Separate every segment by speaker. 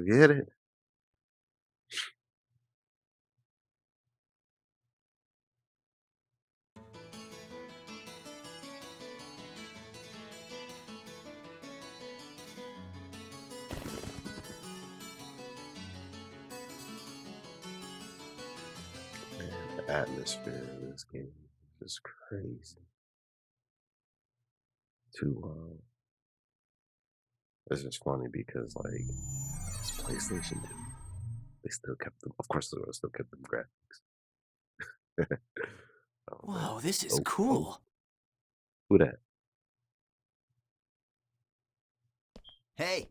Speaker 1: get it. Man, the atmosphere of this game is crazy. Too It's just funny because like it's PlayStation 2. They still kept them. Of course, they still kept them graphics. Oh man.
Speaker 2: Whoa, this is
Speaker 1: Oh, oh,
Speaker 2: cool.
Speaker 1: who that?
Speaker 2: Hey.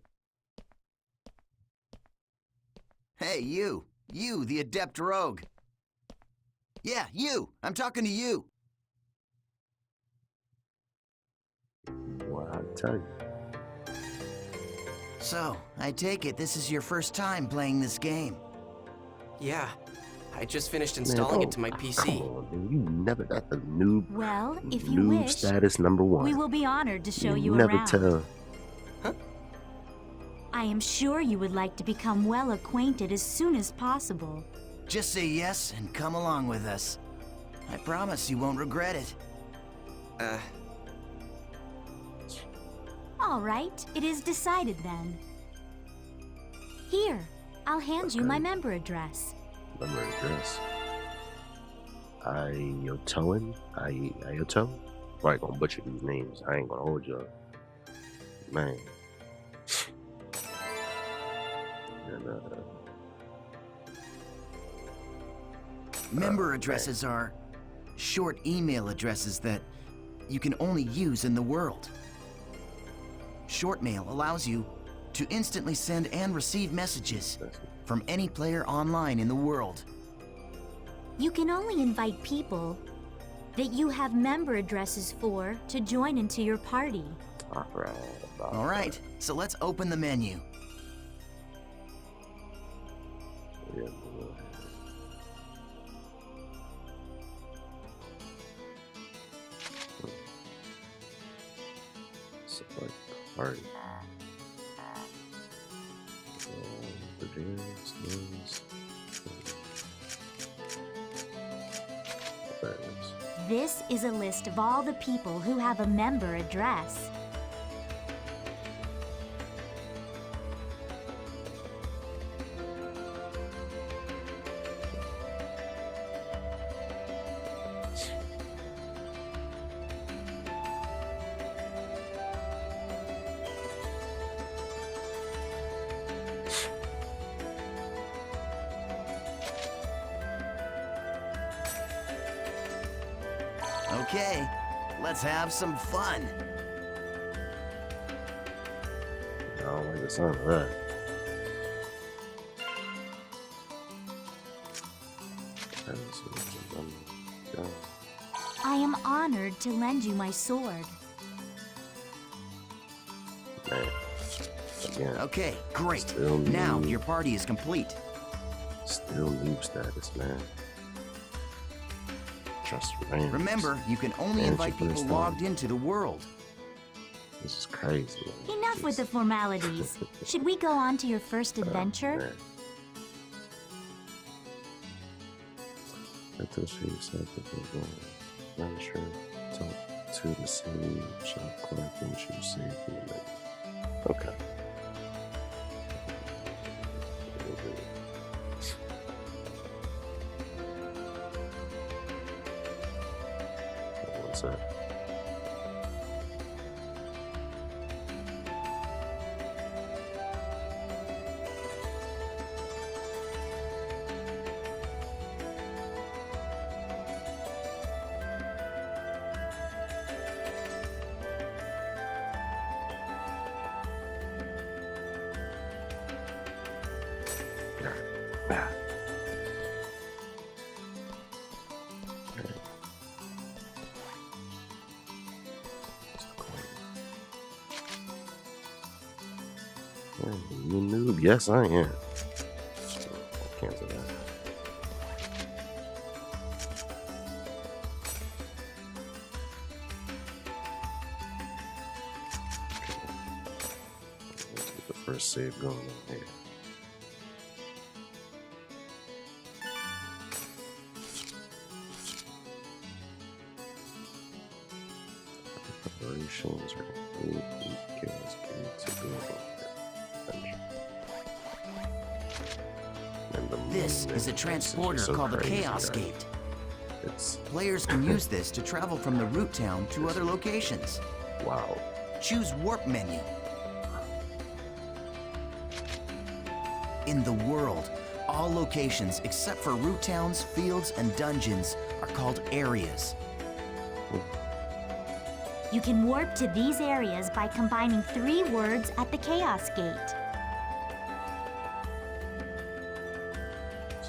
Speaker 2: Hey, you. You, the adept rogue. Yeah, you. I'm talking to you.
Speaker 1: Well, I tell you.
Speaker 2: So, I take it this is your first time playing this game.
Speaker 3: Yeah, I just finished
Speaker 1: Man,
Speaker 3: installing it
Speaker 1: don't
Speaker 3: to my
Speaker 1: come
Speaker 3: PC.
Speaker 1: on, man. You never got the noob
Speaker 4: Well, if you
Speaker 1: noob
Speaker 4: wish,
Speaker 1: status number one.
Speaker 4: we will be honored to show you
Speaker 1: never
Speaker 4: around.
Speaker 1: tell.
Speaker 3: Huh?
Speaker 4: I am sure you would like to become well acquainted as soon as possible.
Speaker 2: Just say yes and come along with us. I promise you won't regret it.
Speaker 4: All right, it is decided then. Here, I'll hand you my member address.
Speaker 1: Number address. Ayotoan? Ayoto? Probably gonna butcher these names. I ain't gonna hold you up. Man. And,
Speaker 2: Member addresses are short email addresses that you can only use in the world. Short mail allows you to instantly send and receive messages from any player online in the world.
Speaker 4: You can only invite people that you have member addresses for to join into your party.
Speaker 2: All right, so let's open the menu.
Speaker 1: Yeah, select party.
Speaker 4: This is a list of all the people who have a member address.
Speaker 2: Okay, let's have some fun.
Speaker 1: I don't like the sound of that.
Speaker 4: I am honored to lend you my sword.
Speaker 1: Man. Again.
Speaker 2: Okay, great.
Speaker 1: Still
Speaker 2: Now
Speaker 1: noob.
Speaker 2: your party is complete.
Speaker 1: Still noob status, man. Trust randoms.
Speaker 2: Remember, you can only
Speaker 1: Man,
Speaker 2: invite
Speaker 1: it's your
Speaker 2: people
Speaker 1: first time.
Speaker 2: logged into the world.
Speaker 1: This is crazy. Man.
Speaker 4: Enough with the formalities. Should we go on to your first adventure?
Speaker 1: Man. Let those for yourself if you're going. Not sure. Talk to the same shop clerk and she will save you a minute. Okay. What's that? Ah. You noob? Yes, I am. Cancel that. Let's get the first save going on here. operations or chaos gate to build adventure. And the
Speaker 2: This
Speaker 1: moon
Speaker 2: is a
Speaker 1: is
Speaker 2: transporter
Speaker 1: so
Speaker 2: called the
Speaker 1: crazy,
Speaker 2: Chaos
Speaker 1: right?
Speaker 2: Gate.
Speaker 1: It's
Speaker 2: Players can use this to travel from the root town to other locations.
Speaker 1: wow.
Speaker 2: Choose Warp menu. In the world, all locations except for root towns, fields, and dungeons are called areas.
Speaker 4: You can warp to these areas by combining 3 words at the Chaos Gate.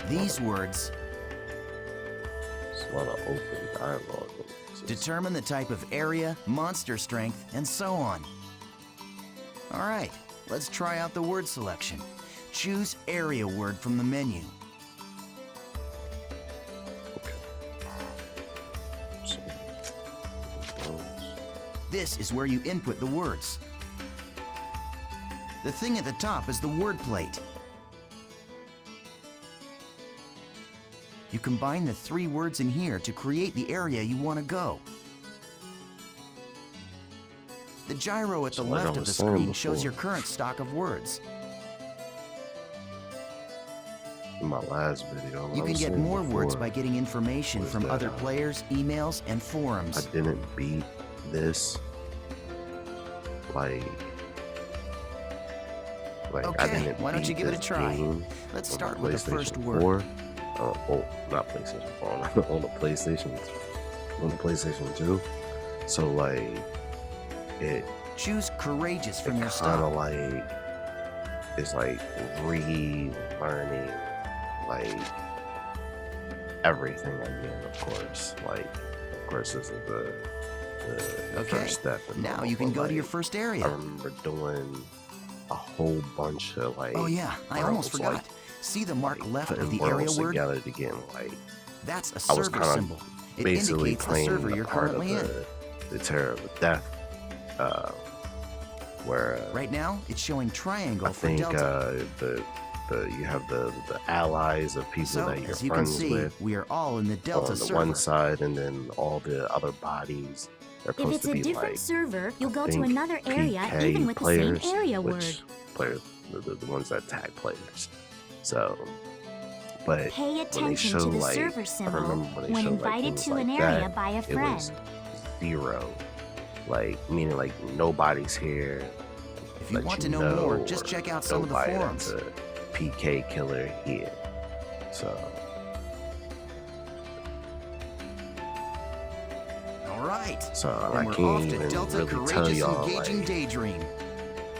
Speaker 2: These words
Speaker 1: It's a lot of open dialogue.
Speaker 2: determine the type of area, monster strength, and so on. All right, let's try out the word selection. Choose area word from the menu.
Speaker 1: Okay. So,
Speaker 2: This is where you input the words. The thing at the top is the word plate. You combine the 3 words in here to create the area you want to go. The gyro at the
Speaker 1: So like I
Speaker 2: left of
Speaker 1: was
Speaker 2: the
Speaker 1: saying
Speaker 2: screen shows
Speaker 1: before.
Speaker 2: your current stock of words.
Speaker 1: in my last video,
Speaker 2: You
Speaker 1: I
Speaker 2: can
Speaker 1: was
Speaker 2: get
Speaker 1: saying
Speaker 2: more words
Speaker 1: before,
Speaker 2: by getting information
Speaker 1: was
Speaker 2: from
Speaker 1: that,
Speaker 2: other players, emails, and
Speaker 1: I
Speaker 2: forums.
Speaker 1: didn't beat this. Like I
Speaker 2: Okay,
Speaker 1: didn't
Speaker 2: why don't you
Speaker 1: beat
Speaker 2: give it a
Speaker 1: this
Speaker 2: try?
Speaker 1: game
Speaker 2: Let's
Speaker 1: on
Speaker 2: start
Speaker 1: the
Speaker 2: with the first
Speaker 1: PlayStation
Speaker 2: word.
Speaker 1: 4. Oh, not PlayStation 4, on the PlayStation 2. So like it
Speaker 2: Choose courageous from your
Speaker 1: kind
Speaker 2: stock.
Speaker 1: of like it's like relearning like everything again. Of course, this is the
Speaker 2: Okay,
Speaker 1: first step. in
Speaker 2: now
Speaker 1: all,
Speaker 2: you can
Speaker 1: but,
Speaker 2: go to your
Speaker 1: like,
Speaker 2: first
Speaker 1: I
Speaker 2: area.
Speaker 1: remember doing a whole bunch of like.
Speaker 2: Oh yeah, I
Speaker 1: where
Speaker 2: almost
Speaker 1: was,
Speaker 2: forgot.
Speaker 1: like,
Speaker 2: See the mark left of
Speaker 1: putting
Speaker 2: the area
Speaker 1: worlds
Speaker 2: word?
Speaker 1: together to get like
Speaker 2: That's a
Speaker 1: I was
Speaker 2: server
Speaker 1: kinda
Speaker 2: symbol. It
Speaker 1: basically
Speaker 2: indicates the
Speaker 1: playing
Speaker 2: server
Speaker 1: the
Speaker 2: you're
Speaker 1: part of
Speaker 2: currently in.
Speaker 1: the Terror of Death, where
Speaker 2: Right now, it's showing triangle
Speaker 1: I
Speaker 2: for
Speaker 1: think
Speaker 2: Delta.
Speaker 1: you have the allies of people
Speaker 2: So,
Speaker 1: that you're
Speaker 2: as you can
Speaker 1: friends
Speaker 2: see,
Speaker 1: with
Speaker 2: we are all in the Delta
Speaker 1: on the
Speaker 2: server.
Speaker 1: one side, and then all the other bodies are
Speaker 4: If
Speaker 1: supposed
Speaker 4: it's
Speaker 1: to
Speaker 4: a
Speaker 1: be
Speaker 4: different
Speaker 1: like
Speaker 4: server, you'll go to
Speaker 1: think
Speaker 4: another area
Speaker 1: PK
Speaker 4: even with
Speaker 1: players,
Speaker 4: the same area word.
Speaker 1: which players the ones that tag players. So, but
Speaker 4: Pay
Speaker 1: when they
Speaker 4: attention
Speaker 1: show
Speaker 4: to the
Speaker 1: like
Speaker 4: server
Speaker 1: I
Speaker 4: symbol
Speaker 1: remember when they
Speaker 4: when
Speaker 1: showed like
Speaker 4: invited
Speaker 1: things
Speaker 4: to
Speaker 1: like
Speaker 4: an area
Speaker 1: that,
Speaker 4: by a
Speaker 1: it
Speaker 4: friend.
Speaker 1: was 0, like meaning like nobody's here.
Speaker 2: If you
Speaker 1: let
Speaker 2: want to
Speaker 1: you
Speaker 2: know more,
Speaker 1: or
Speaker 2: just check out some of the
Speaker 1: nobody
Speaker 2: forums.
Speaker 1: that's a PK killer here. So
Speaker 2: All right.
Speaker 1: So
Speaker 2: Then
Speaker 1: I
Speaker 2: we're
Speaker 1: can't
Speaker 2: off to
Speaker 1: even
Speaker 2: Delta
Speaker 1: really tell
Speaker 2: Courageous
Speaker 1: y'all
Speaker 2: Engaging
Speaker 1: like,
Speaker 2: Daydream.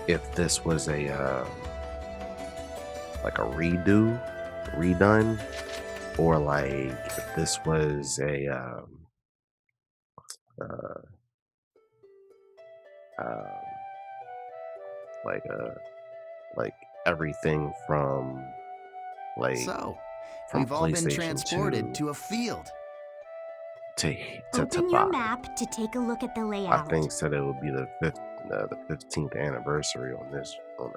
Speaker 1: if this was a like a redone, or like if this was a like a like everything from like
Speaker 2: So,
Speaker 1: from
Speaker 2: we've all been
Speaker 1: PlayStation
Speaker 2: transported
Speaker 1: 2
Speaker 2: to a field.
Speaker 1: to
Speaker 4: Open your
Speaker 1: 5.
Speaker 4: map to take a look at the
Speaker 1: I
Speaker 4: layout.
Speaker 1: think said it would be the 15th anniversary on the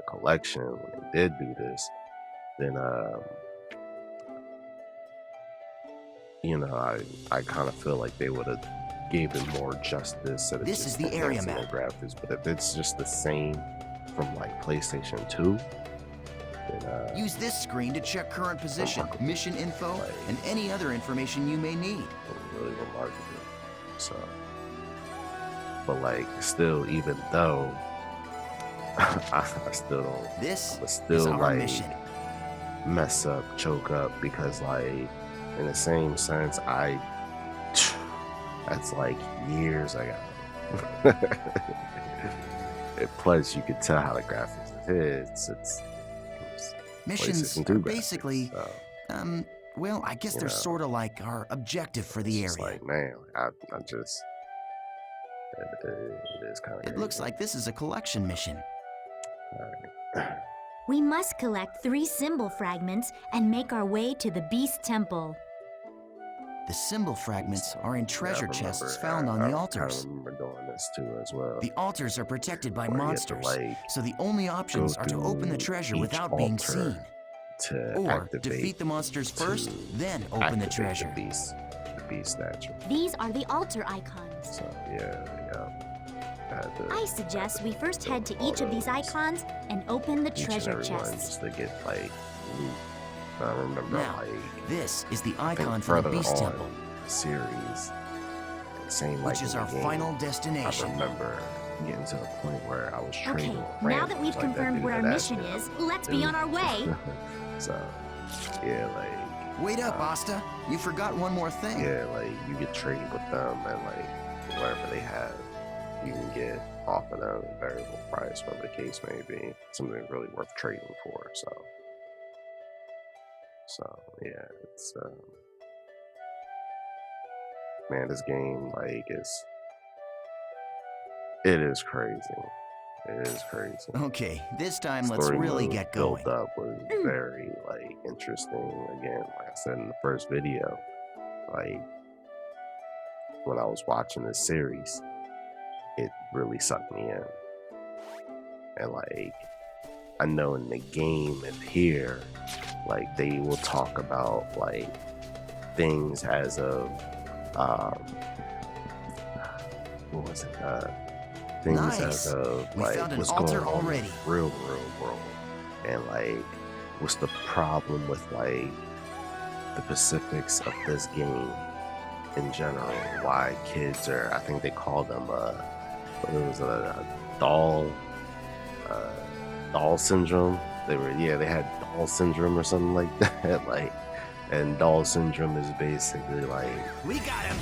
Speaker 1: collection when they did do this. Then I kind of feel like they would have gave it more justice instead of
Speaker 2: This
Speaker 1: just
Speaker 2: is the area
Speaker 1: enhancing
Speaker 2: map.
Speaker 1: the graphics. But if it's just the same from like PlayStation 2, then
Speaker 2: Use this screen to check current position, mission info, and any other information you may need.
Speaker 1: really remarkable. So, but like still, even though I still don't,
Speaker 2: This
Speaker 1: but
Speaker 2: is
Speaker 1: still
Speaker 2: our
Speaker 1: like
Speaker 2: mission.
Speaker 1: mess up, choke up, because like in the same sense, that's like years ago. And plus, you could tell how the graphics is. It's
Speaker 2: Missions
Speaker 1: PlayStation
Speaker 2: are
Speaker 1: 2 graphics,
Speaker 2: basically,
Speaker 1: so,
Speaker 2: well, I guess
Speaker 1: you
Speaker 2: they're
Speaker 1: know,
Speaker 2: sort of like our objective for the
Speaker 1: it's just
Speaker 2: area.
Speaker 1: like, man, I just it is kind of.
Speaker 2: It looks like this is a collection mission.
Speaker 4: We must collect 3 symbol fragments and make our way to the Beast Temple.
Speaker 2: The symbol fragments are in treasure chests found on
Speaker 1: I
Speaker 2: the altars.
Speaker 1: remember doing this too as well.
Speaker 2: The altars are protected by
Speaker 1: Where you have to,
Speaker 2: monsters,
Speaker 1: like,
Speaker 2: so the only options
Speaker 1: go
Speaker 2: are to open the
Speaker 1: through
Speaker 2: treasure
Speaker 1: each
Speaker 2: without being
Speaker 1: altar
Speaker 2: seen.
Speaker 1: to
Speaker 2: Or
Speaker 1: activate
Speaker 2: defeat the monsters first,
Speaker 1: to
Speaker 2: then open the
Speaker 1: activate
Speaker 2: treasure.
Speaker 1: the beast statue.
Speaker 4: These are the altar icons.
Speaker 1: So yeah.
Speaker 4: I suggest we first head to each of these icons and open the
Speaker 1: each and
Speaker 4: treasure
Speaker 1: every one
Speaker 4: chests.
Speaker 1: just to get like loot. I remember
Speaker 2: Now,
Speaker 1: like
Speaker 2: this is the
Speaker 1: I think
Speaker 2: icon for the
Speaker 1: further
Speaker 2: Beast
Speaker 1: on
Speaker 2: Temple,
Speaker 1: the series, same like
Speaker 2: which is
Speaker 1: in
Speaker 2: our
Speaker 1: the game,
Speaker 2: final
Speaker 1: I
Speaker 2: destination.
Speaker 1: remember getting to the point where I was trading
Speaker 4: Okay,
Speaker 1: with
Speaker 4: now
Speaker 1: random,
Speaker 4: that we've
Speaker 1: like that
Speaker 4: confirmed
Speaker 1: dude
Speaker 4: where our
Speaker 1: that
Speaker 4: mission
Speaker 1: asked me
Speaker 4: is, let's be on our way.
Speaker 1: So yeah, like
Speaker 2: Wait up, Asta. You forgot one more thing.
Speaker 1: yeah, like you get traded with them and like whatever they have, you can get off of them a variable price, whatever the case may be. Something really worth trading for. So yeah, it's man, this game like it is crazy. It is crazy.
Speaker 2: Okay, this time let's
Speaker 1: Story
Speaker 2: really
Speaker 1: mode
Speaker 2: get going.
Speaker 1: build up was very like interesting. Again, like I said in the first video, like when I was watching this series, it really sucked me in. And like I know in the game and here, like they will talk about like things as of what was it? Things
Speaker 2: Nice.
Speaker 1: as of
Speaker 2: We
Speaker 1: like
Speaker 2: found an
Speaker 1: what's going
Speaker 2: altar
Speaker 1: on
Speaker 2: already.
Speaker 1: in the real world, and like what's the problem with like the specifics of this game in general. Why kids are, I think they call them it was a doll syndrome. They had doll syndrome or something like that. Like, and doll syndrome is basically like
Speaker 2: We got him.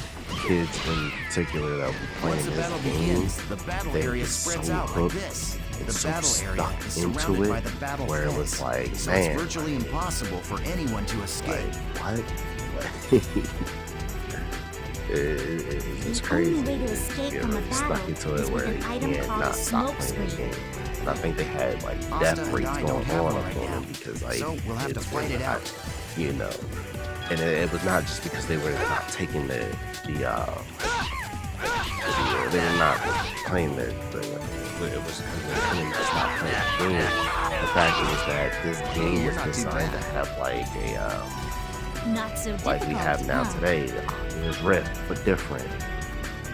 Speaker 1: kids in particular that will be playing
Speaker 2: Once the
Speaker 1: this
Speaker 2: battle
Speaker 1: game.
Speaker 2: begins, the battle
Speaker 1: They
Speaker 2: area
Speaker 1: get
Speaker 2: spreads
Speaker 1: so
Speaker 2: out like
Speaker 1: hooked
Speaker 2: this.
Speaker 1: and
Speaker 2: The
Speaker 1: so
Speaker 2: battle area
Speaker 1: stuck
Speaker 2: is
Speaker 1: into
Speaker 2: surrounded
Speaker 1: it,
Speaker 2: by the battle
Speaker 1: where it
Speaker 2: fence,
Speaker 1: was like,
Speaker 2: so
Speaker 1: man,
Speaker 2: it's virtually impossible for anyone to escape.
Speaker 1: Like, what? It's
Speaker 4: The
Speaker 1: crazy.
Speaker 4: only way to escape
Speaker 1: Get
Speaker 4: from a
Speaker 1: really stuck
Speaker 4: battle
Speaker 1: into
Speaker 4: is
Speaker 1: it
Speaker 4: with
Speaker 1: where
Speaker 4: an
Speaker 1: you
Speaker 4: item
Speaker 1: can't
Speaker 4: called a
Speaker 1: not stop
Speaker 4: smoke
Speaker 1: playing the
Speaker 4: screen.
Speaker 1: game. And I think they had like
Speaker 2: Asta
Speaker 1: death
Speaker 2: and
Speaker 1: rates
Speaker 2: I
Speaker 1: going
Speaker 2: don't have
Speaker 1: on
Speaker 2: one right
Speaker 1: for
Speaker 2: now,
Speaker 1: them because like
Speaker 2: so we'll have to
Speaker 1: kids
Speaker 2: fight
Speaker 1: were
Speaker 2: it
Speaker 1: not,
Speaker 2: out.
Speaker 1: you know. And it was not just because they were not taking they were not playing it was because they couldn't just not play the game. The fact is that this game
Speaker 2: You're
Speaker 1: was
Speaker 2: not too
Speaker 1: designed to
Speaker 2: bad.
Speaker 1: have like a
Speaker 4: Not so difficult.
Speaker 1: like we have now
Speaker 4: huh?
Speaker 1: today. There's Rift, but different.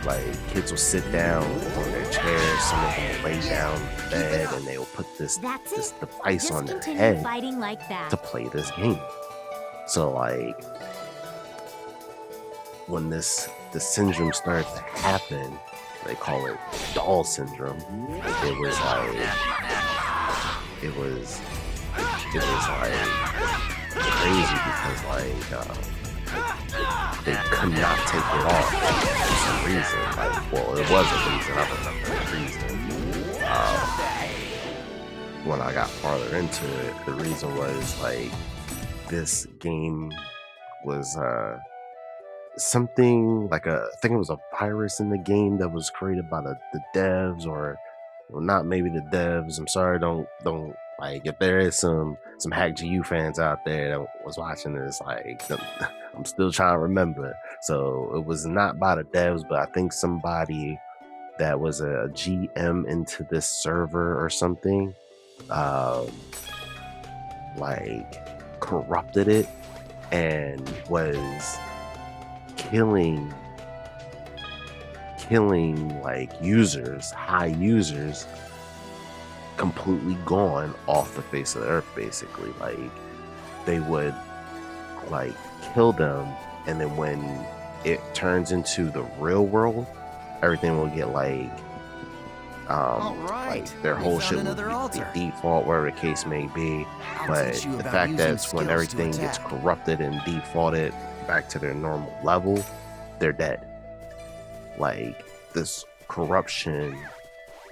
Speaker 1: Like kids will sit down on their chairs, some of them will lay down in the bed, and they will put this
Speaker 4: That's
Speaker 1: this
Speaker 4: it.
Speaker 1: device
Speaker 4: Just
Speaker 1: on their
Speaker 4: continue
Speaker 1: head
Speaker 4: fighting like that.
Speaker 1: to play this game. So like when this syndrome started to happen, they call it doll syndrome. It was like crazy because like they could not take it off for some reason. Like, well, it was a reason. I don't remember the reason. When I got farther into it, the reason was like this game was something like I think it was a virus in the game that was created by the devs, or well, not maybe the devs. I'm sorry, don't like if there is some hackgu fans out there that was watching this, like I'm still trying to remember. So it was not by the devs, but I think somebody that was a GM into this server or something, like corrupted it and was killing like users, high users, completely gone off the face of the earth. Basically, like they would like kill them, and then when it turns into the real world, everything will get like
Speaker 2: All right,
Speaker 1: like their
Speaker 2: we
Speaker 1: whole
Speaker 2: found
Speaker 1: shit will
Speaker 2: another
Speaker 1: be
Speaker 2: altar.
Speaker 1: default, wherever the case may be.
Speaker 2: I'll
Speaker 1: But
Speaker 2: teach you
Speaker 1: the
Speaker 2: about
Speaker 1: fact
Speaker 2: using
Speaker 1: that when
Speaker 2: skills to
Speaker 1: everything gets
Speaker 2: attack.
Speaker 1: corrupted and defaulted back to their normal level, they're dead. Like this corruption,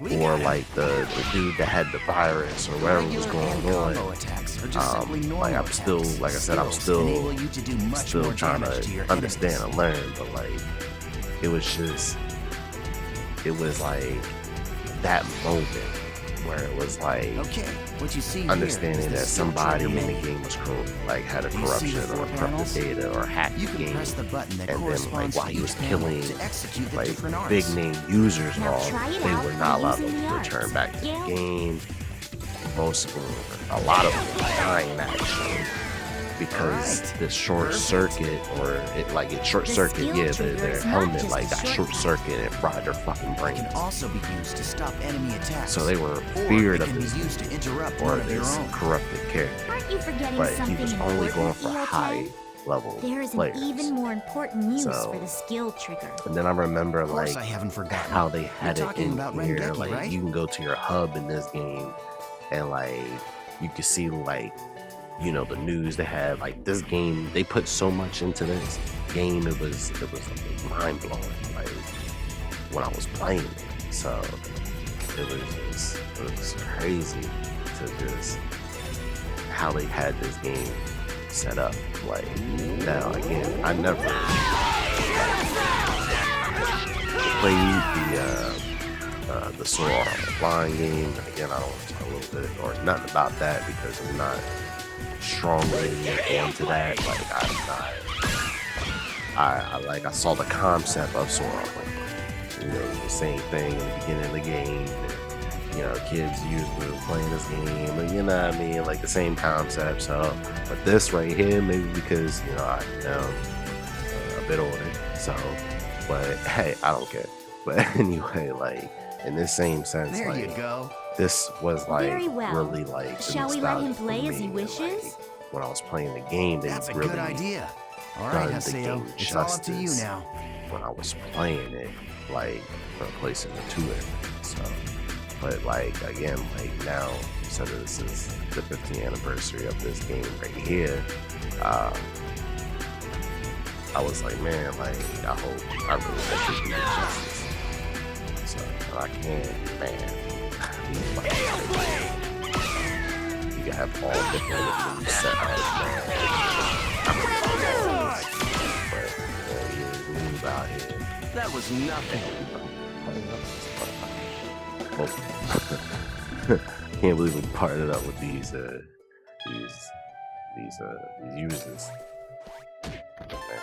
Speaker 2: We
Speaker 1: or
Speaker 2: got him.
Speaker 1: like the dude that had the virus or whatever was
Speaker 2: Regular and
Speaker 1: going
Speaker 2: combo
Speaker 1: on.
Speaker 2: attacks are just simply normal
Speaker 1: Like I'm
Speaker 2: attacks.
Speaker 1: still, like I said, I'm
Speaker 2: Skills
Speaker 1: still
Speaker 2: enable you to do much more
Speaker 1: trying
Speaker 2: damage to your
Speaker 1: to understand
Speaker 2: enemies.
Speaker 1: and learn, but like it was like that moment where it was like
Speaker 2: Okay, what you see
Speaker 1: understanding
Speaker 2: here
Speaker 1: that
Speaker 2: is the skill
Speaker 1: somebody
Speaker 2: tracker
Speaker 1: in the
Speaker 2: menu.
Speaker 1: game was like had a
Speaker 2: Do you see
Speaker 1: corruption
Speaker 2: the
Speaker 1: or
Speaker 2: four
Speaker 1: corrupted
Speaker 2: panels?
Speaker 1: data or hacked
Speaker 2: You
Speaker 1: the
Speaker 2: can
Speaker 1: game,
Speaker 2: press the button that
Speaker 1: and then like
Speaker 2: corresponds
Speaker 1: while
Speaker 2: to
Speaker 1: he was
Speaker 2: each panel
Speaker 1: killing
Speaker 2: to execute the
Speaker 1: like
Speaker 2: different arts.
Speaker 1: big name users and
Speaker 4: Now
Speaker 1: all,
Speaker 4: try it
Speaker 1: they
Speaker 4: out
Speaker 1: were
Speaker 4: by
Speaker 1: not allowed
Speaker 4: using the
Speaker 1: to
Speaker 4: arts.
Speaker 1: return back to
Speaker 4: Yeah.
Speaker 1: the game. Most of them, a lot of them were dying actually. because
Speaker 2: Alright,
Speaker 1: the short circuit, or it short
Speaker 4: The
Speaker 1: circuit,
Speaker 4: skill
Speaker 1: yeah,
Speaker 4: trigger
Speaker 1: their
Speaker 4: is not
Speaker 1: helmet
Speaker 4: just
Speaker 1: like
Speaker 4: a
Speaker 1: got short
Speaker 4: shortcut.
Speaker 1: circuit and it fried their fucking
Speaker 2: It
Speaker 1: brains.
Speaker 2: can also be used to stop enemy attacks.
Speaker 1: So they were
Speaker 2: or
Speaker 1: feared
Speaker 2: it
Speaker 1: of
Speaker 2: can be
Speaker 1: this
Speaker 2: used to interrupt
Speaker 1: or
Speaker 2: one of your
Speaker 1: this
Speaker 2: own.
Speaker 1: corrupted character,
Speaker 4: Aren't you forgetting
Speaker 1: but he
Speaker 4: something
Speaker 1: was only going
Speaker 4: important,
Speaker 1: for
Speaker 4: EO10?
Speaker 1: high level
Speaker 4: There is an
Speaker 1: players.
Speaker 4: even more important use
Speaker 1: So-
Speaker 4: for the skill trigger.
Speaker 1: And then I remember
Speaker 2: Of course
Speaker 1: like
Speaker 2: I haven't forgotten.
Speaker 1: how they had
Speaker 2: You're
Speaker 1: it
Speaker 2: talking
Speaker 1: in
Speaker 2: about
Speaker 1: here,
Speaker 2: Rengeki,
Speaker 1: like
Speaker 2: right?
Speaker 1: you can go to your hub in this game and like you can see like, you know, the news they had. Like this game, they put so much into this game, it was like, mind blowing, like when I was playing it. So it was crazy to just how they had this game set up. Like now again, I never played the Sword Art Online game. And again, I don't want to talk a little bit or nothing about that because I'm not strongly into that. Like I'm not. I saw the concept of Sword Art Online. You know, the same thing in the beginning of the game. And, you know, kids usually playing this game, and you know what I mean, like the same concept. So, but this right here, maybe because you know I am a bit older, so. But hey, I don't care. But anyway, like in this same sense,
Speaker 2: There you
Speaker 1: like
Speaker 2: go.
Speaker 1: this was like
Speaker 4: Very well.
Speaker 1: really like the
Speaker 4: Shall we let him
Speaker 1: nostalgia for
Speaker 4: play as he
Speaker 1: me, and,
Speaker 4: wishes?
Speaker 1: like, when I was playing the game, they
Speaker 2: That's a
Speaker 1: really
Speaker 2: good idea. All
Speaker 1: done
Speaker 2: right,
Speaker 1: the
Speaker 2: Haseo,
Speaker 1: game
Speaker 2: it's all up to you
Speaker 1: justice
Speaker 2: now.
Speaker 1: when I was playing it, like from PlayStation 2 era. So, but like again, like now, so this is the 15th anniversary of this game right here. I was like, man, like I really hope they do it justice. So I can't, man. You can have all different moves set up, man. But you move out here.
Speaker 3: That was nothing.
Speaker 1: Can't believe we partnered up with these users. Man.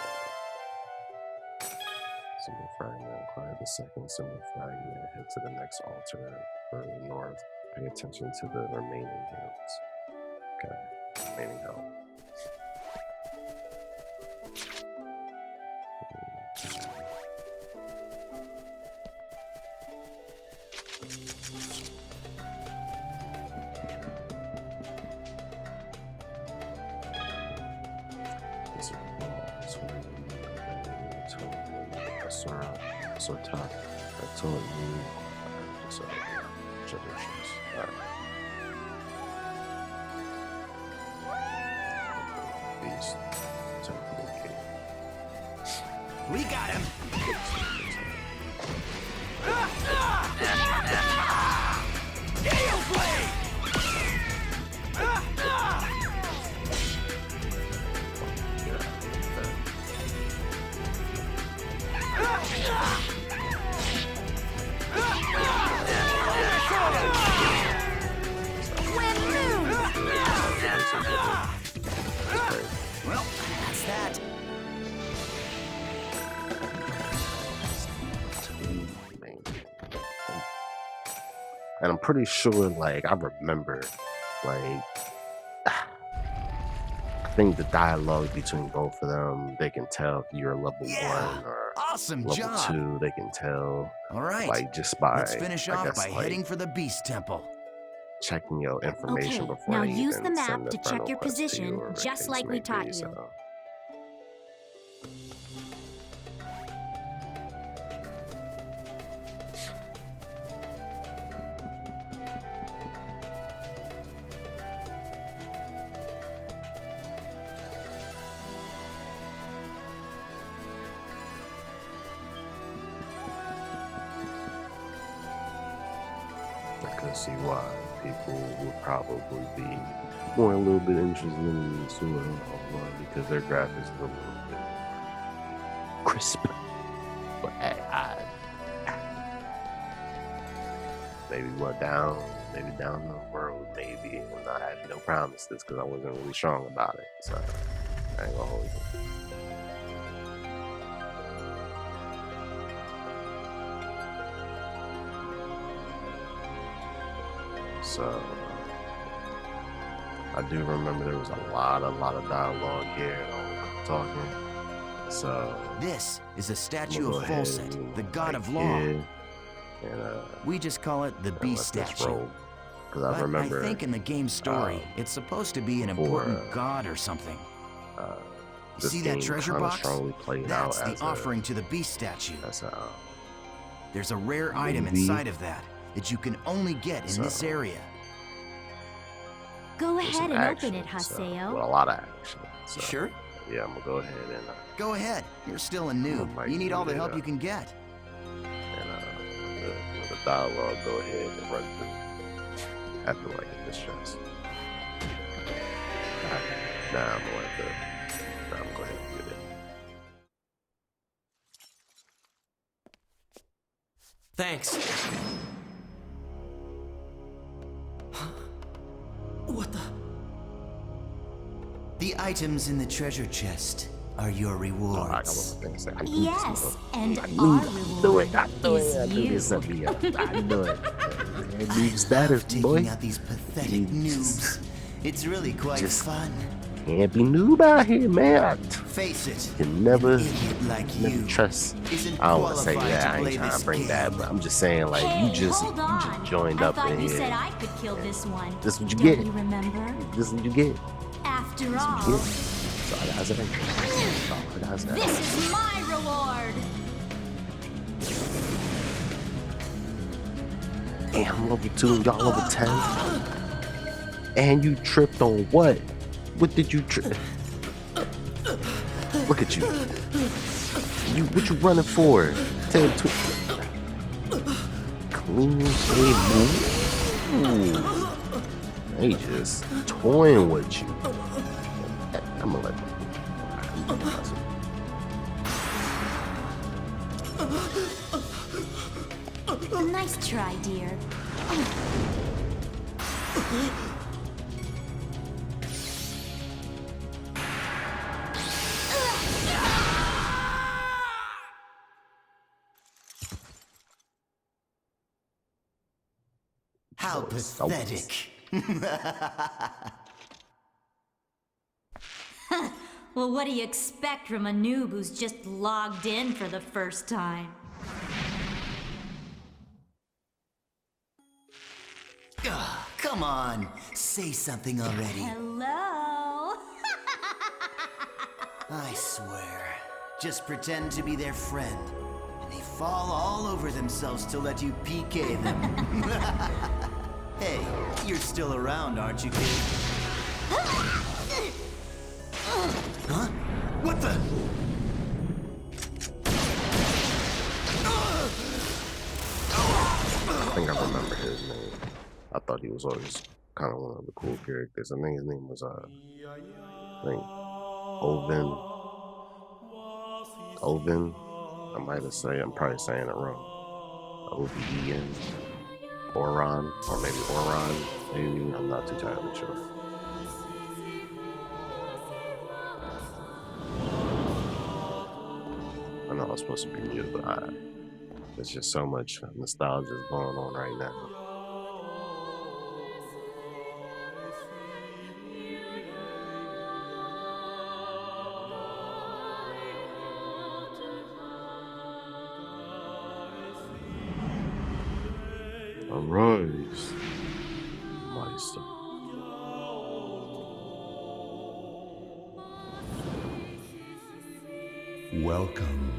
Speaker 1: Single fragment, acquire the second single fragment, head to the next altar further north. Pay attention to the remaining hills. Okay, remaining hill. So tough. I told you. So traditions. Alright. Beast. Temple Gate.
Speaker 2: We got him. Gale Blade! Well, that's that.
Speaker 1: And I'm pretty sure, like, I remember, like, I think the dialogue between both of them, they can tell if you're level
Speaker 2: Yeah.
Speaker 1: 1 or
Speaker 2: Awesome
Speaker 1: level
Speaker 2: job.
Speaker 1: 2. They can tell,
Speaker 2: All right.
Speaker 1: like, just by,
Speaker 2: Let's finish
Speaker 1: I
Speaker 2: off
Speaker 1: guess,
Speaker 2: by
Speaker 1: like,
Speaker 2: heading for the Beast Temple.
Speaker 1: checking your information
Speaker 4: Okay,
Speaker 1: before
Speaker 4: now
Speaker 1: they
Speaker 4: use
Speaker 1: even
Speaker 4: the map
Speaker 1: send
Speaker 4: to
Speaker 1: the
Speaker 4: check
Speaker 1: friend
Speaker 4: your
Speaker 1: request to you,
Speaker 4: position,
Speaker 1: or
Speaker 4: just
Speaker 1: case
Speaker 4: like we
Speaker 1: may be,
Speaker 4: taught you.
Speaker 1: so. I could see why people would probably be more a little bit interested in Sword Art Online because their graphics are a little bit crisp. But maybe maybe down the road, maybe. And I had no promises because I wasn't really strong about it. So I ain't gonna hold you. So I do remember there was a lot of dialogue here, talking. So
Speaker 2: This is a
Speaker 1: I'm
Speaker 2: statue
Speaker 1: gonna go
Speaker 2: of
Speaker 1: ahead
Speaker 2: Folset,
Speaker 1: and
Speaker 2: the god
Speaker 1: right
Speaker 2: of law.
Speaker 1: here and
Speaker 2: We just call it the
Speaker 1: and
Speaker 2: beast
Speaker 1: let this
Speaker 2: statue.
Speaker 1: roll because I
Speaker 2: But
Speaker 1: remember
Speaker 2: I think in the game's story, it's supposed to be an important god or something.
Speaker 1: uh, this
Speaker 2: See that
Speaker 1: game
Speaker 2: treasure
Speaker 1: kind of
Speaker 2: box?
Speaker 1: strongly played
Speaker 2: That's
Speaker 1: out
Speaker 2: the
Speaker 1: as
Speaker 2: offering to the beast statue.
Speaker 1: a
Speaker 2: There's a rare item
Speaker 1: movie.
Speaker 2: inside of that you can only get in this
Speaker 1: So,
Speaker 2: area.
Speaker 4: Go
Speaker 1: with some
Speaker 4: ahead and
Speaker 1: action,
Speaker 4: open it, Haseo.
Speaker 1: with a lot of action. So,
Speaker 3: Sure?
Speaker 1: yeah, I'm gonna go ahead and
Speaker 2: Go ahead, you're still a noob.
Speaker 1: might
Speaker 2: You need all the
Speaker 1: do
Speaker 2: help
Speaker 1: that.
Speaker 2: you can get.
Speaker 1: With the dialogue, go ahead and run through after like in this chest. Nah, I'm gonna let the. Nah, I'm gonna go ahead and do it.
Speaker 3: Thanks. What the?
Speaker 2: The items in the treasure chest are your
Speaker 1: Oh, I got one more
Speaker 2: rewards.
Speaker 1: thing to say. I knew
Speaker 4: Yes,
Speaker 1: this
Speaker 4: and
Speaker 1: I
Speaker 4: our
Speaker 1: knew
Speaker 4: reward
Speaker 1: it. I knew
Speaker 4: is
Speaker 1: it. I knew this
Speaker 4: you.
Speaker 1: would be I knew it. It
Speaker 2: I
Speaker 1: needs better,
Speaker 2: love taking
Speaker 1: boy.
Speaker 2: out these pathetic
Speaker 1: You
Speaker 2: noobs. It's really quite
Speaker 1: just-
Speaker 2: fun.
Speaker 1: Can't be noob out here, man.
Speaker 2: Face it,
Speaker 1: You can never,
Speaker 2: an idiot like
Speaker 1: never
Speaker 2: you
Speaker 1: trust.
Speaker 2: isn't
Speaker 1: I don't want to say
Speaker 2: qualified
Speaker 1: that.
Speaker 2: to
Speaker 1: I ain't
Speaker 2: play
Speaker 1: trying
Speaker 2: this
Speaker 1: to bring
Speaker 2: game.
Speaker 1: that, but I'm just saying, like,
Speaker 4: Hey,
Speaker 1: you just
Speaker 4: hold on.
Speaker 1: joined
Speaker 4: I
Speaker 1: up
Speaker 4: thought
Speaker 1: in
Speaker 4: you
Speaker 1: here.
Speaker 4: said I could kill this one.
Speaker 1: This what you
Speaker 4: Don't
Speaker 1: get.
Speaker 4: you remember?
Speaker 1: This is what you get.
Speaker 4: After
Speaker 1: This
Speaker 4: all,
Speaker 1: is what you get. So I gotta say. That's all I gotta say.
Speaker 4: this is my reward.
Speaker 1: Damn, I'm level 2 and y'all level 10. And you tripped on what? What did you trip? Look at you. What you running for? Tell to clean shave move. They just toying with you. I'm gonna let them.
Speaker 4: Nice try, dear.
Speaker 2: How
Speaker 1: Boy,
Speaker 2: pathetic.
Speaker 4: Well, what do you expect from a noob who's just logged in for the first time?
Speaker 2: Ugh, come on, say something already.
Speaker 4: Hello?
Speaker 2: I swear, just pretend to be their friend, and they fall all over themselves to let you PK them. Hey, you're still around, aren't you, kid? Huh? What the?
Speaker 1: I think I remember his name. I thought he was always kind of one of the cool characters. I think his name was I think Oven. Oven. I'm probably saying it wrong. Oven. Oron, or maybe Oron. Maybe I'm not too entirely sure. I know it's supposed to be new, but there's just so much nostalgia going on right now. Arise, Meister.
Speaker 5: Welcome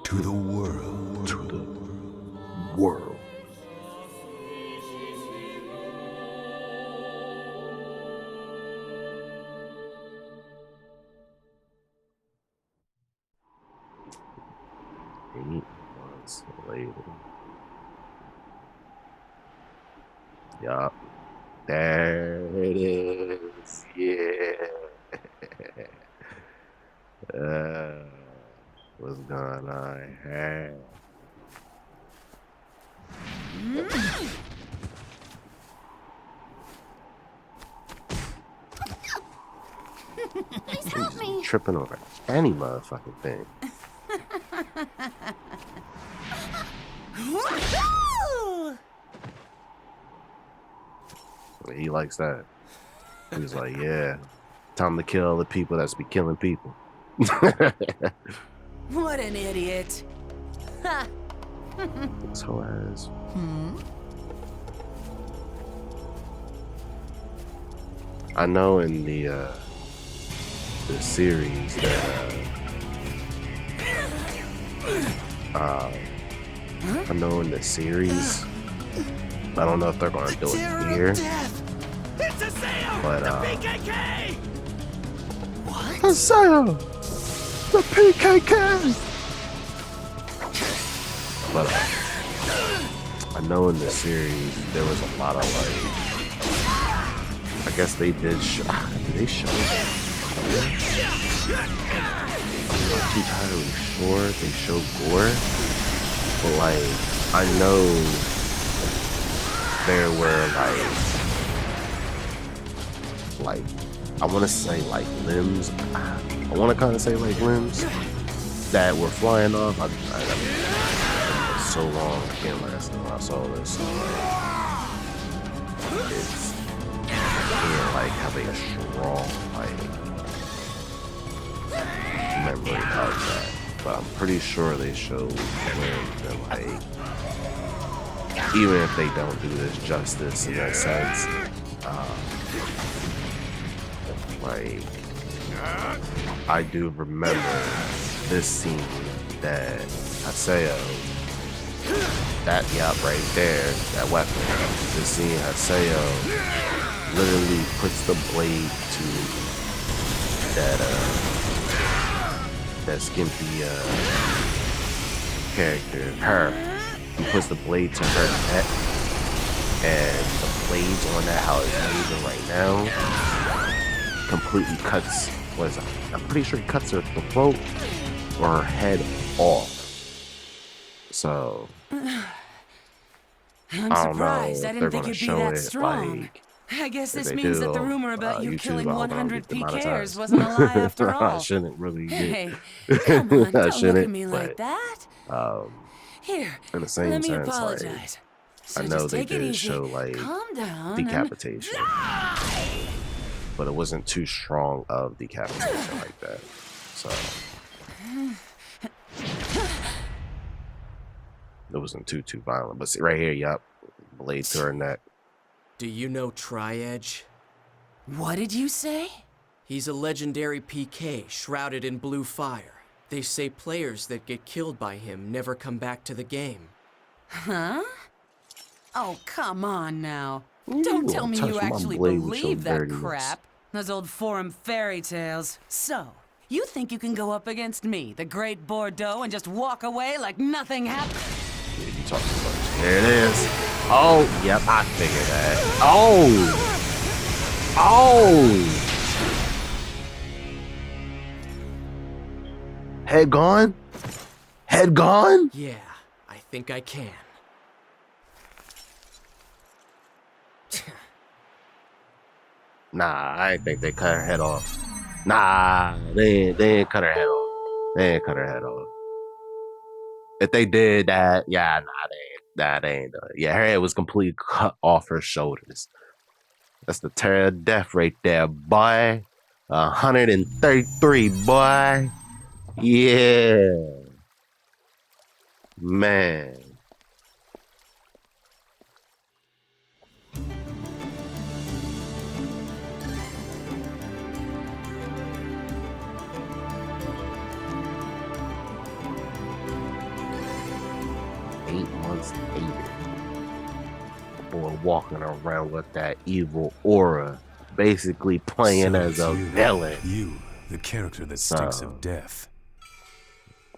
Speaker 5: to the world.
Speaker 1: To the world. Eight months later. Yup. There it is. Yeah. What's going on here?
Speaker 4: Please
Speaker 1: You
Speaker 4: help
Speaker 1: just be
Speaker 4: me.
Speaker 1: tripping over any motherfucking thing. He likes that. He was like, yeah, time to kill the people that's be killing people.
Speaker 6: What an idiot. Ha!
Speaker 1: So as I know in the series that I know in the series, I don't know if they're gonna do it here, but Haseo, the PKK. But I know in the series there was a lot of I guess they did show. Did they show? I'm not entirely sure if they show gore, but I know there were I want to say limbs. I want to kind of say limbs that were flying off. I so long. I can't last time I saw this. So it's have a strong memory of that, but I'm pretty sure they showed limbs and even if they don't do this justice in that sense, I do remember this scene that Haseo, right there, that weapon, this scene Haseo literally puts the blade to that skimpy character, her. He puts the blade to her neck, and the blades on that, how it's moving right now, completely cuts. I'm pretty sure he cuts her throat or her head off. So
Speaker 6: I'm
Speaker 1: I don't
Speaker 6: surprised.
Speaker 1: know
Speaker 6: I
Speaker 1: if
Speaker 6: didn't
Speaker 1: they're
Speaker 6: think
Speaker 1: gonna
Speaker 6: it'd be
Speaker 1: show
Speaker 6: that
Speaker 1: it
Speaker 6: strong. I guess
Speaker 1: if
Speaker 6: this
Speaker 1: they
Speaker 6: means
Speaker 1: do,
Speaker 6: that the rumor about you
Speaker 1: YouTube,
Speaker 6: killing
Speaker 1: I don't
Speaker 6: 100
Speaker 1: get
Speaker 6: PKers
Speaker 1: demonetized.
Speaker 6: wasn't a lie after all.
Speaker 1: I shouldn't really
Speaker 6: Hey,
Speaker 1: get.
Speaker 6: come on,
Speaker 1: I
Speaker 6: don't look
Speaker 1: shouldn't,
Speaker 6: at me like
Speaker 1: but
Speaker 6: that. Here,
Speaker 1: in the same
Speaker 6: let me
Speaker 1: sense,
Speaker 6: apologize. So
Speaker 1: I know
Speaker 6: just
Speaker 1: they
Speaker 6: take it
Speaker 1: did
Speaker 6: easy.
Speaker 1: show
Speaker 6: Calm down.
Speaker 1: decapitation, but it wasn't too strong of decapitation like that. So it wasn't too violent. But see, right here, yup, blade to her neck.
Speaker 3: Do you know Tri-Edge?
Speaker 6: What did you say?
Speaker 3: He's a legendary PK shrouded in blue fire. They say players that get killed by him never come back to the game.
Speaker 6: Huh? Oh, come on now.
Speaker 1: Ooh,
Speaker 6: Don't tell me
Speaker 1: touch
Speaker 6: you
Speaker 1: my
Speaker 6: actually
Speaker 1: blade with your
Speaker 6: believe that
Speaker 1: dirty lips.
Speaker 6: crap. Those old forum fairy tales. So, you think you can go up against me, the great Bordeaux, and just walk away like nothing happened?
Speaker 1: Yeah, you talk too much. There it is. Oh, yep, I figured that. Oh! Head gone? Head gone?
Speaker 3: Yeah, I think I can.
Speaker 1: Nah, I didn't think they cut her head off. Nah, they didn't cut her head off. They didn't cut her head off. If they did that, yeah, they ain't done it. Yeah, her head was completely cut off her shoulders. That's the terror of death right there, boy. 133, boy. Yeah. Man. Months later, boy walking around with that evil aura, basically playing
Speaker 5: So
Speaker 1: as a
Speaker 5: it's you,
Speaker 1: villain.
Speaker 5: You, the character that stinks of death.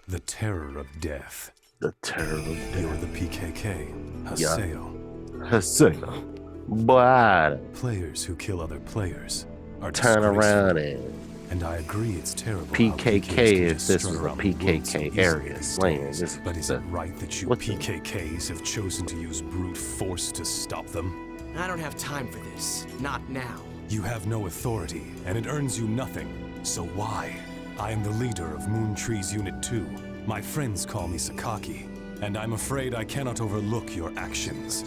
Speaker 5: The terror of death.
Speaker 1: The terror of death.
Speaker 5: You're the PKK, Haseo.
Speaker 1: Haseo. Boy,
Speaker 5: Players who kill other players are
Speaker 1: turn around
Speaker 5: disgraceful. And I agree it's terrible.
Speaker 1: PKK, if this was a PKK area slaying this.
Speaker 5: But is it right that you PKKs have chosen to use brute force to stop them?
Speaker 3: I don't have time for this. Not now.
Speaker 5: You have no authority, and it earns you nothing. So why? I am the leader of Moontree's Unit 2. My friends call me Sakaki, and I'm afraid I cannot overlook your actions.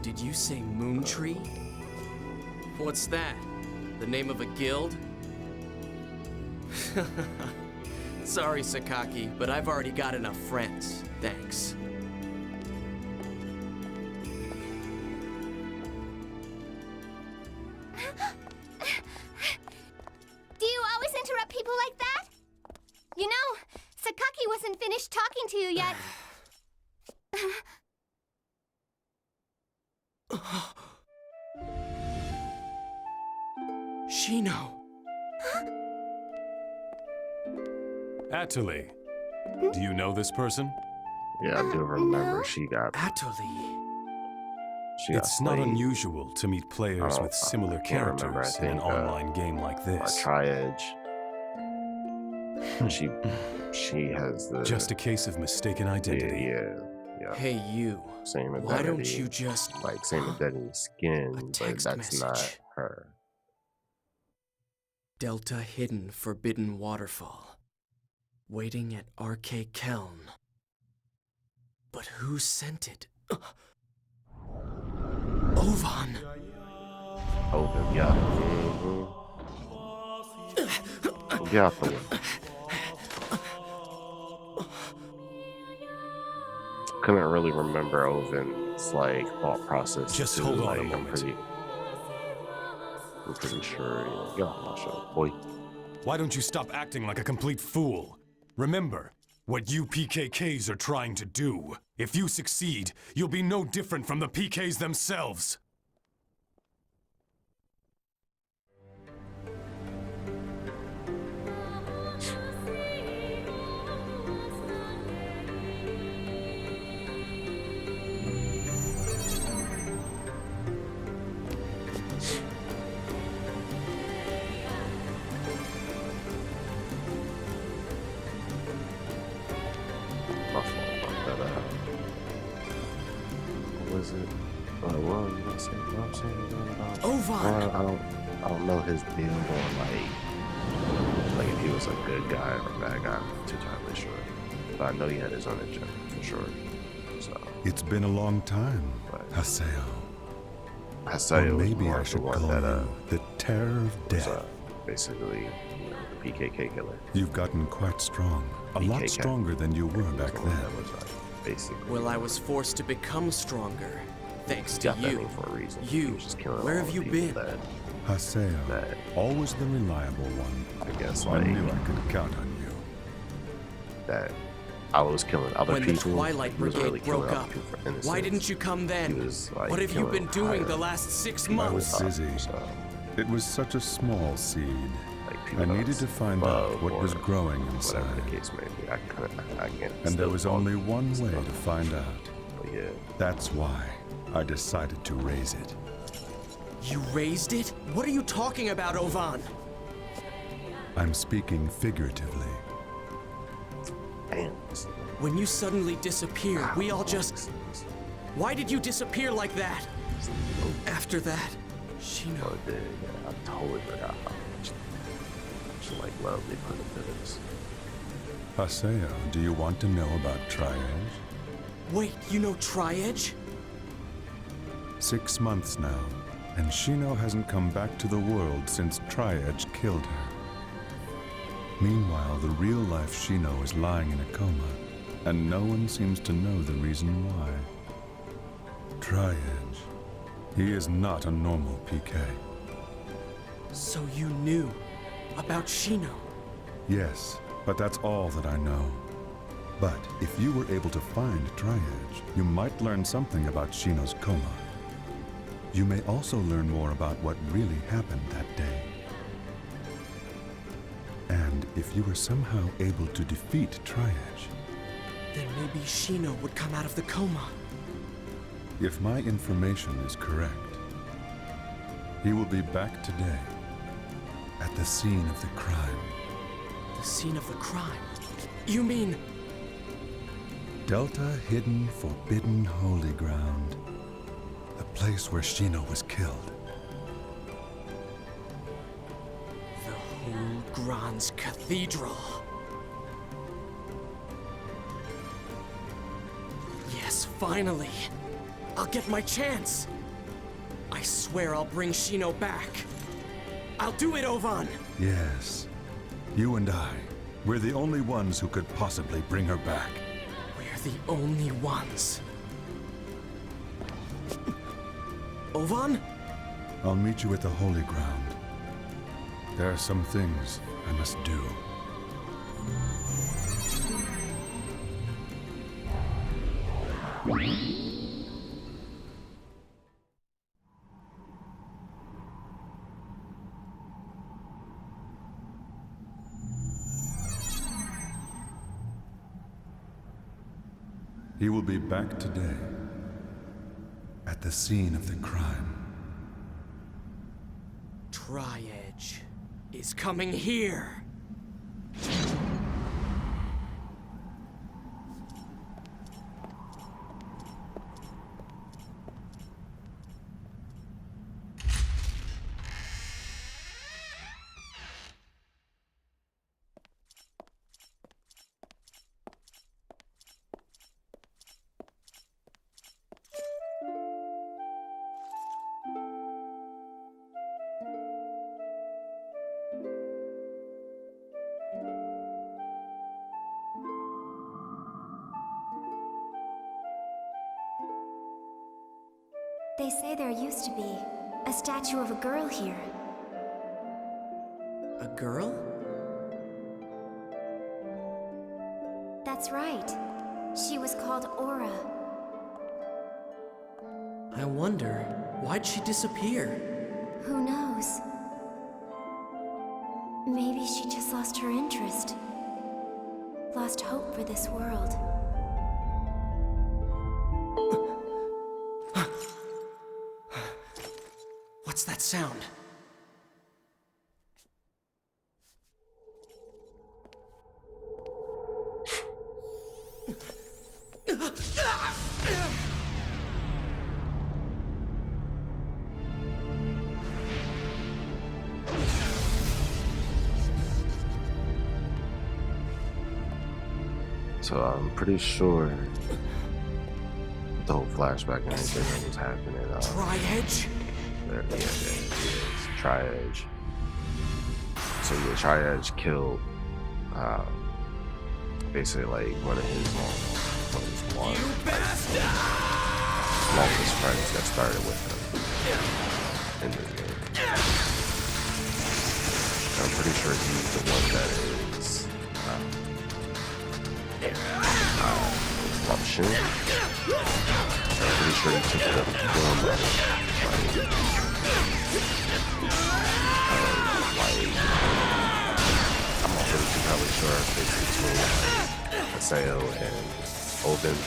Speaker 3: Did you say Moontree? What's that? The name of a guild? Sorry, Sakaki, but I've already got enough friends. Thanks.
Speaker 7: Do you always interrupt people like that? You know, Sakaki wasn't finished talking to you yet.
Speaker 3: Shino.
Speaker 5: Atuli, do you know this person?
Speaker 1: Yeah, I do remember
Speaker 7: No.
Speaker 1: she got
Speaker 3: Atoli.
Speaker 5: It's not
Speaker 1: played
Speaker 5: unusual to meet players with similar
Speaker 1: can't remember.
Speaker 5: characters
Speaker 1: I
Speaker 5: in an
Speaker 1: think,
Speaker 5: online game like
Speaker 1: by
Speaker 5: this.
Speaker 1: Tri-Edge. she has the
Speaker 5: Just a case of mistaken identity.
Speaker 1: yeah.
Speaker 3: Hey, you.
Speaker 1: Same identity.
Speaker 3: Why don't you just...
Speaker 1: like same identity skin,
Speaker 3: A
Speaker 1: but
Speaker 3: text
Speaker 1: that's not
Speaker 3: message.
Speaker 1: her.
Speaker 3: Delta Hidden Forbidden Waterfall. Waiting at RK Keln. But who sent it? Ovan!
Speaker 1: Open, yeah. Yeah, couldn't really remember Oven's like thought process.
Speaker 5: Just
Speaker 1: too.
Speaker 5: hold on
Speaker 1: like,
Speaker 5: a moment.
Speaker 1: I'm pretty sure. Yeah, my show, boy.
Speaker 5: Why don't you stop acting like a complete fool? Remember what you PKKs are trying to do. If you succeed, you'll be no different from the PKs themselves.
Speaker 1: My fault about that. What was it? Well, you gonna say what I'm saying about?
Speaker 3: Ovan!
Speaker 1: I don't know his build on like if he was a good guy or a bad guy. I'm not too entirely sure, but I know he had his own agenda for sure. So
Speaker 8: It's been a long time,
Speaker 1: But-
Speaker 8: Haseo.
Speaker 1: I say
Speaker 8: Or
Speaker 1: it was
Speaker 8: maybe
Speaker 1: more
Speaker 8: I
Speaker 1: of the
Speaker 8: should
Speaker 1: one
Speaker 8: call
Speaker 1: that
Speaker 8: you the Terror of
Speaker 1: was
Speaker 8: Death.
Speaker 1: basically the PKK killer.
Speaker 8: You've gotten quite strong. A lot
Speaker 1: PKK.
Speaker 8: stronger than you were back
Speaker 1: The one
Speaker 8: then.
Speaker 1: that was basically
Speaker 3: Well, I was forced to become stronger. Thanks to
Speaker 1: got that
Speaker 3: you.
Speaker 1: name for a reason.
Speaker 3: You.
Speaker 1: He was just killing
Speaker 3: Where
Speaker 1: all
Speaker 3: have
Speaker 1: the
Speaker 3: you
Speaker 1: people
Speaker 3: been?
Speaker 1: That
Speaker 8: Haseo,
Speaker 1: That-
Speaker 8: always the reliable one.
Speaker 1: I guess
Speaker 8: I
Speaker 1: like
Speaker 8: knew I could count on you.
Speaker 1: that I was killing other
Speaker 3: When the
Speaker 1: people.
Speaker 3: Twilight
Speaker 1: he was
Speaker 3: Brigade
Speaker 1: really killing
Speaker 3: broke
Speaker 1: other
Speaker 3: up,
Speaker 1: people for innocence.
Speaker 3: why didn't you come then?
Speaker 1: He was, like,
Speaker 3: What have you been
Speaker 1: killing
Speaker 3: doing
Speaker 1: higher
Speaker 3: the last 6
Speaker 8: I was
Speaker 3: months?
Speaker 8: busy.
Speaker 1: So,
Speaker 8: It was such a small seed.
Speaker 1: like,
Speaker 8: I
Speaker 1: people
Speaker 8: needed
Speaker 1: was
Speaker 8: to find
Speaker 1: love
Speaker 8: out what was
Speaker 1: or
Speaker 8: growing
Speaker 1: whatever
Speaker 8: inside.
Speaker 1: the case may be. I can't.
Speaker 8: And there
Speaker 1: still
Speaker 8: was
Speaker 1: talk
Speaker 8: only one way
Speaker 1: stuff,
Speaker 8: to find out.
Speaker 1: But yeah,
Speaker 8: That's why I decided to raise it.
Speaker 3: You raised it? What are you talking about, Ovan?
Speaker 8: I'm speaking figuratively.
Speaker 1: damn.
Speaker 3: When you suddenly disappeared, we all just... Why did you disappear like that? After that, Shino...
Speaker 1: Oh, dude, yeah, I totally forgot how much she like love they put into this.
Speaker 8: Haseo, do you want to know about Tri-Edge?
Speaker 3: Wait, you know Tri-Edge?
Speaker 8: 6 months now, and Shino hasn't come back to the world since Tri-Edge killed her. Meanwhile, the real-life Shino is lying in a coma, and no one seems to know the reason why. Tri-Edge. He is not a normal PK.
Speaker 3: So you knew about Shino?
Speaker 8: Yes, but that's all that I know. But if you were able to find Tri-Edge, you might learn something about Shino's coma. You may also learn more about what really happened that day. And if you were somehow able to defeat Tri-Edge,
Speaker 3: Then maybe Shino would come out of the coma.
Speaker 8: if my information is correct, he will be back today at the scene of the crime.
Speaker 3: The scene of the crime? You mean...
Speaker 8: Delta Hidden Forbidden Holy Ground. The place where Shino was killed.
Speaker 3: the Hulgran's Cathedral? Yes, finally! I'll get my chance! I swear I'll bring Shino back. I'll do it, Ovan!
Speaker 8: Yes. You and I. We're the only ones who could possibly bring her back.
Speaker 3: We're the only ones. Ovan?
Speaker 8: I'll meet you at the Holy Ground. There are some things I must do. He will be back today, at the scene of the crime.
Speaker 3: Tri-Edge is coming here.
Speaker 7: They say there used to be a statue of a girl here.
Speaker 3: A girl?
Speaker 7: That's right. She was called Aura.
Speaker 3: I wonder, why'd she disappear?
Speaker 7: Who knows? Maybe she just lost her interest. Lost hope for this world.
Speaker 3: What's that sound?
Speaker 1: So I'm pretty sure the whole flashback and everything that was happening.
Speaker 3: Tri-Edge?
Speaker 1: Yeah, it is. Tri-Edge. So yeah, Tri-Edge killed basically like one of his longest friends that started with him in the game. I'm pretty sure he's the one that is corruption. I'm pretty sure he took the form of I'm not really too probably sure if it's between Haseo and Oben.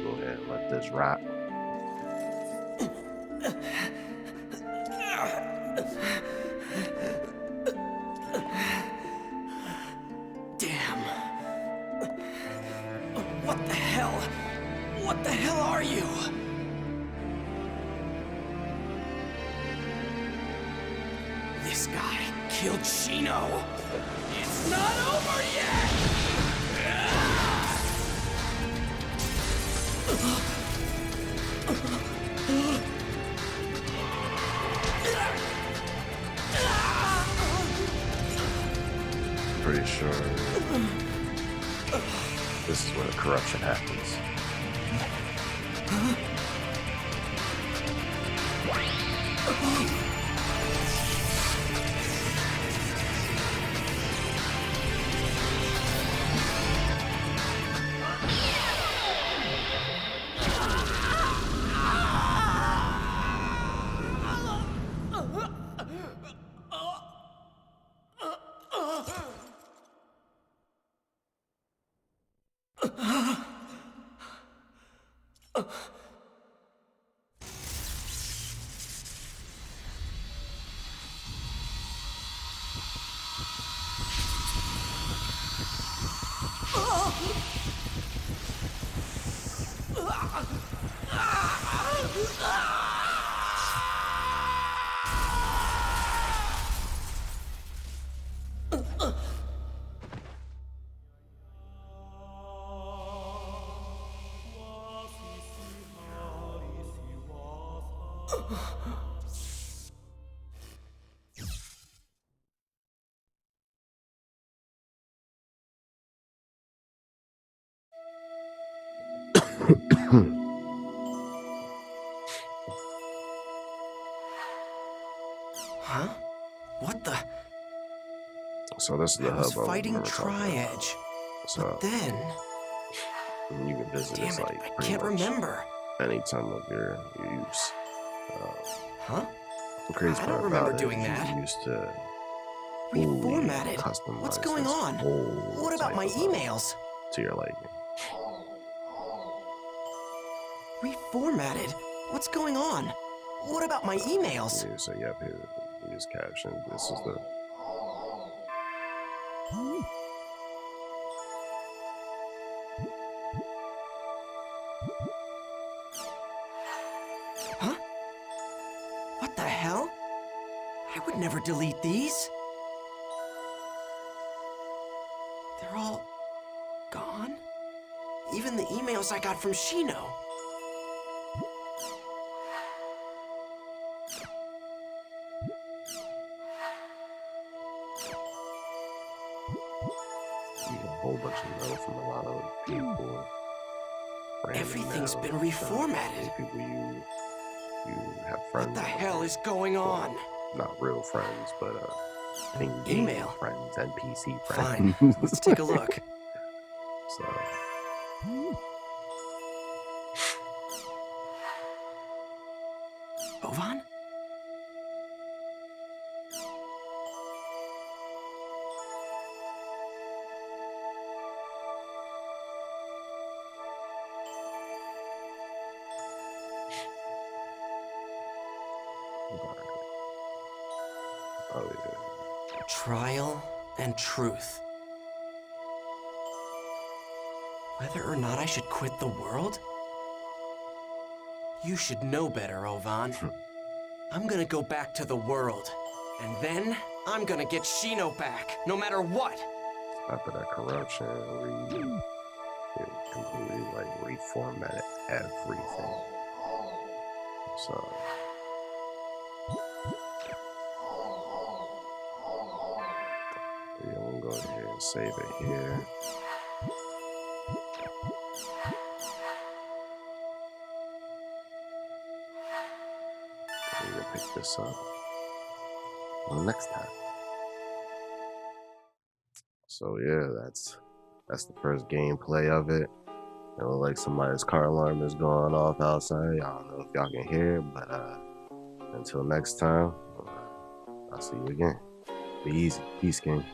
Speaker 1: Go ahead and let this rock.
Speaker 3: Damn. What the hell? What the hell are you? This guy killed Shino. It's not over yet!
Speaker 1: Pretty sure this is where the corruption happens.
Speaker 9: Huh? What the?
Speaker 1: So this is the
Speaker 9: I was
Speaker 1: hub I
Speaker 9: fighting
Speaker 1: remember talking about.
Speaker 9: Tri-Edge.
Speaker 1: So
Speaker 9: But then...
Speaker 1: you can visit
Speaker 9: Damn
Speaker 1: this
Speaker 9: it,
Speaker 1: like
Speaker 9: I
Speaker 1: pretty
Speaker 9: can't
Speaker 1: much
Speaker 9: remember.
Speaker 1: any time of your use.
Speaker 9: Huh?
Speaker 1: The crazy
Speaker 9: I
Speaker 1: part
Speaker 9: don't remember
Speaker 1: about it
Speaker 9: doing
Speaker 1: is you
Speaker 9: that.
Speaker 1: can use to
Speaker 9: Reformatted?
Speaker 1: customize
Speaker 9: What's going
Speaker 1: this
Speaker 9: on?
Speaker 1: whole
Speaker 9: What about
Speaker 1: type
Speaker 9: my
Speaker 1: of
Speaker 9: emails?
Speaker 1: to your liking.
Speaker 9: Reformatted? What's going on? What about my emails?
Speaker 1: Yeah, so yep, here use captions. This is the
Speaker 9: Huh? What the hell? I would never delete these. They're all gone? Even the emails I got from Shino.
Speaker 1: you get a whole bunch of mail from a lot of people. Random
Speaker 9: Everything's
Speaker 1: mail
Speaker 9: been
Speaker 1: from
Speaker 9: reformatted.
Speaker 1: people you have friends.
Speaker 9: What the
Speaker 1: with.
Speaker 9: hell is going on?
Speaker 1: Not real friends, but in-game
Speaker 9: Email.
Speaker 1: friends, NPC
Speaker 9: Fine,
Speaker 1: friends.
Speaker 9: let's take a look.
Speaker 1: So
Speaker 9: Ovan?
Speaker 1: oh yeah.
Speaker 9: Trial and truth. Whether or not I should quit the world? You should know better, Ovan. I'm gonna go back to the world. And then, I'm gonna get Shino back, no matter what!
Speaker 1: After that corruption, it completely like reformatted everything. So yeah, I'm gonna go ahead and save it here. We're gonna pick this up next time. So yeah, that's the first gameplay of it. It looks like somebody's car alarm is going off outside. I don't know if y'all can hear it, but until next time, I'll see you again. Be easy. Peace, gang.